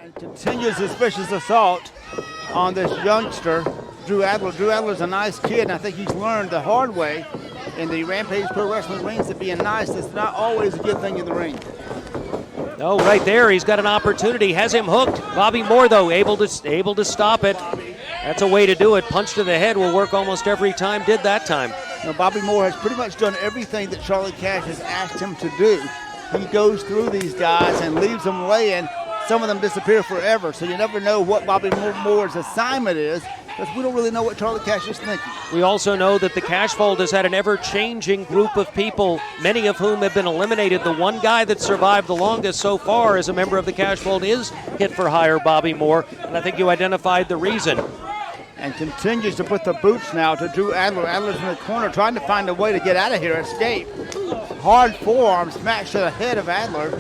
And continues his vicious assault on this youngster, Drew Adler. Drew Adler's a nice kid, and I think he's learned the hard way in the Rampage Pro Wrestling rings that being nice is not always a good thing in the ring. No, right there, he's got an opportunity, has him hooked. Bobby Moore, though, able to stop it. That's a way to do it. Punch to the head will work almost every time, did that time. Now, Bobby Moore has pretty much done everything that Charlie Cash has asked him to do. He goes through these guys and leaves them laying. Some of them disappear forever, so you never know what Bobby Moore's assignment is, because we don't really know what Charlie Cash is thinking. We also know that the Cash Fold has had an ever-changing group of people, many of whom have been eliminated. The one guy that survived the longest so far as a member of the Cash Fold is Hit for Hire Bobby Moore, and I think you identified the reason. And continues to put the boots now to Drew Adler. Adler's in the corner trying to find a way to get out of here, escape. Hard forearm smash to the head of Adler.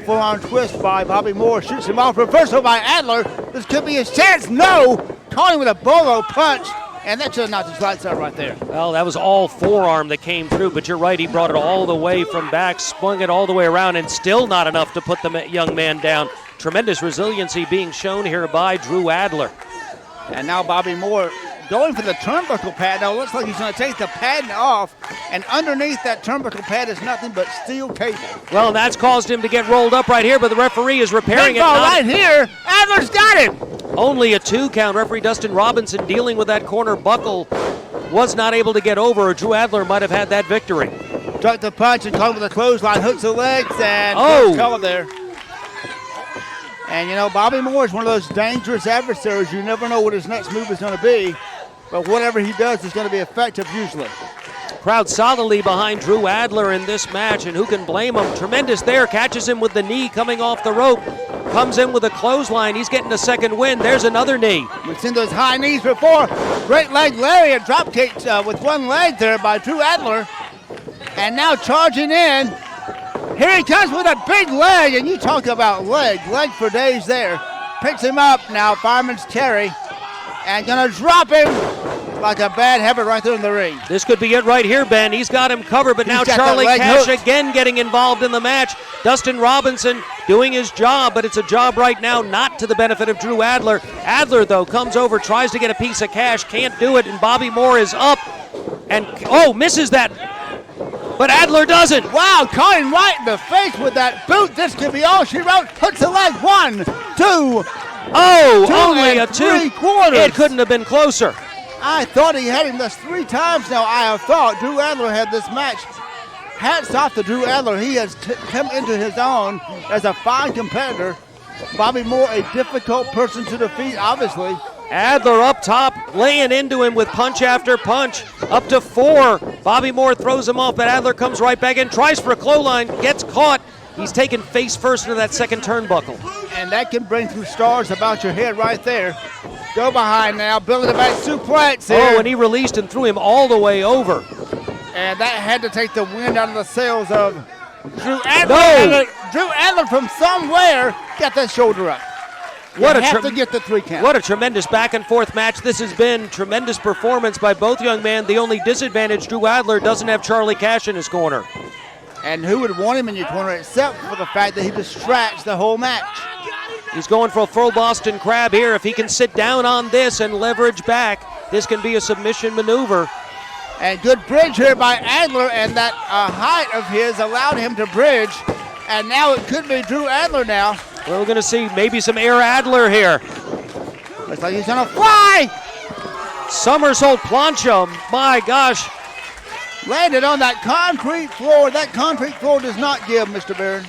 Forearm twist by Bobby Moore, shoots him off. Reversal by Adler. This could be his chance. No! Caught him with a bolo punch, and that should have knocked his lights out right there. Well, that was all forearm that came through, but you're right, he brought it all the way from back, spun it all the way around, and still not enough to put the young man down. Tremendous resiliency being shown here by Drew Adler. And now Bobby Moore going for the turnbuckle pad. Now it looks like he's going to take the padding off, and underneath that turnbuckle pad is nothing but steel cable. Well, that's caused him to get rolled up right here, but the referee is repairing it. Right here, Adler's got him. Only a 2 count. Referee Dustin Robinson dealing with that corner buckle was not able to get over, or Drew Adler might have had that victory. Ducked the punch and caught him with a clothesline, hooks the legs, and cover there. And, you know, Bobby Moore is one of those dangerous adversaries. You never know what his next move is going to be, but whatever he does is going to be effective usually. Crowd solidly behind Drew Adler in this match, and who can blame him? Tremendous there, catches him with the knee coming off the rope, comes in with a clothesline. He's getting a second win. There's another knee. We've seen those high knees before. Great leg lariat, drop kick with one leg there by Drew Adler. And now charging in. Here he comes with a big leg, and you talk about leg for days there. Picks him up now, fireman's carry, and gonna drop him like a bad habit right there in the ring. This could be it right here, Ben. He's got him covered, but now Charlie Cash again getting involved in the match. Dustin Robinson doing his job, but it's a job right now not to the benefit of Drew Adler. Adler, though, comes over, tries to get a piece of Cash, can't do it, and Bobby Moore is up, and, misses that. But Adler doesn't. Wow, caught him right in the face with that boot. This could be all she wrote. Hooks the leg. 1, 2. Only a 2. 3/4. It couldn't have been closer. I thought he had him this 3 times now. I have thought Drew Adler had this match. Hats off to Drew Adler. He has come into his own as a fine competitor. Bobby Moore, a difficult person to defeat, obviously. Adler up top, laying into him with punch after punch, up to 4. Bobby Moore throws him off, but Adler comes right back in, tries for a clothesline, gets caught. He's taken face first into that second turnbuckle. And that can bring through stars about your head right there. Go behind now, building a back suplex here. And he released and threw him all the way over. And that had to take the wind out of the sails of Drew Adler. Drew Adler from somewhere got that shoulder up. To get the 3 count. What a tremendous back and forth match this has been. Tremendous performance by both young men. The only disadvantage, Drew Adler doesn't have Charlie Cash in his corner. And who would want him in your corner except for the fact that he distracts the whole match. He's going for a full Boston Crab here. If he can sit down on this and leverage back, this can be a submission maneuver. And good bridge here by Adler, and that height of his allowed him to bridge. And now it could be Drew Adler now. We're going to see maybe some Air Adler here. Looks like he's going to fly. Somersault plancha, my gosh. Landed on that concrete floor. That concrete floor does not give, Mr. Behrens.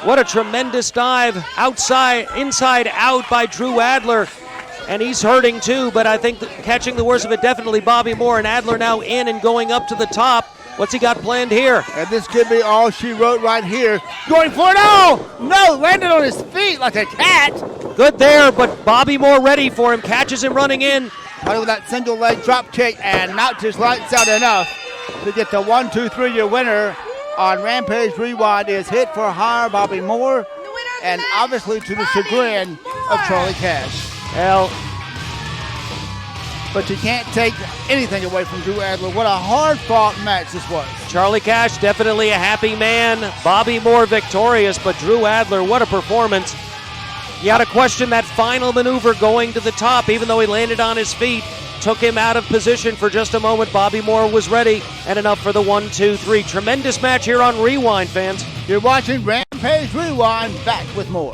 What a tremendous dive inside out by Drew Adler. And he's hurting too, but I think catching the worst of it definitely Bobby Moore, and Adler now in and going up to the top. What's he got planned here? And this could be all she wrote right here. Going for it all! No, landed on his feet like a cat. Good there, but Bobby Moore ready for him. Catches him running in. Right with that single leg drop kick and knocked his lights out enough to get the 1, 2, 3. Your winner on Rampage Rewind is Hit for Hire Bobby Moore, and obviously to the chagrin of Charlie Cash. Well, but you can't take anything away from Drew Adler. What a hard-fought match this was. Charlie Cash, definitely a happy man. Bobby Moore victorious, but Drew Adler, what a performance. You got to question that final maneuver going to the top, even though he landed on his feet. Took him out of position for just a moment. Bobby Moore was ready, and enough for the 1, 2, 3. Tremendous match here on Rewind, fans. You're watching Rampage Rewind. Back with more.